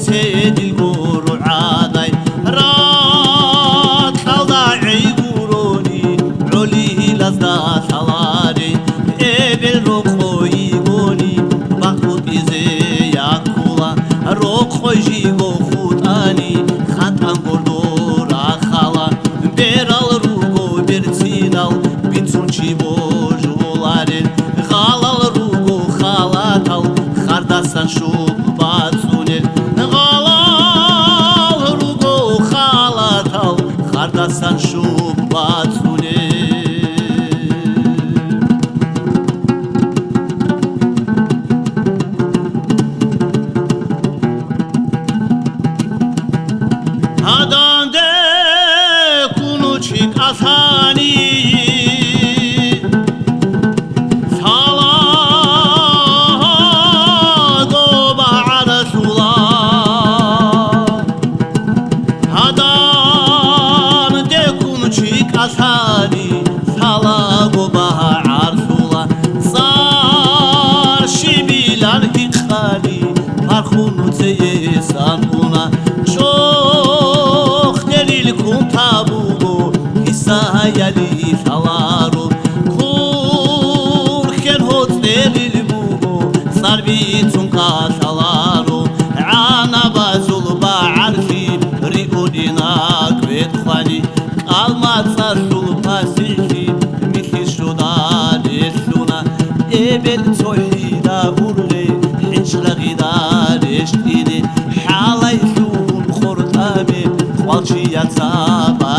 سيد القرعاي رات خلدا عيبوروني علي لزدا سلاري ابل روخوي بوني بخوت إزي ياكولا روخوي جيغو خوتاني خاتان قردورا خالا برال روغو برتينال بيتونشي بوجولارين خالال روغو خالاتال خارداسان شوب باتسونين غالال روغو خالاتال خارداسان شوب باتسونين Adam de kunuçik asani Sala goba arasula Adam de kunuçik asani Sala goba arsula Sar şibilan hikali Farhunu teyesan una Tabugo Isayali Salaro Kurken Hotel Bugo Sarbitun Salaro Ana Bazul Ba'arfi Riudina Kvetkhani Almat Sarul Pasifi Mikhishuda Leshuna Ebel Tohida Urle Hinchlagida Leshtini Halay Shun Khurtame Walchi Yatsaba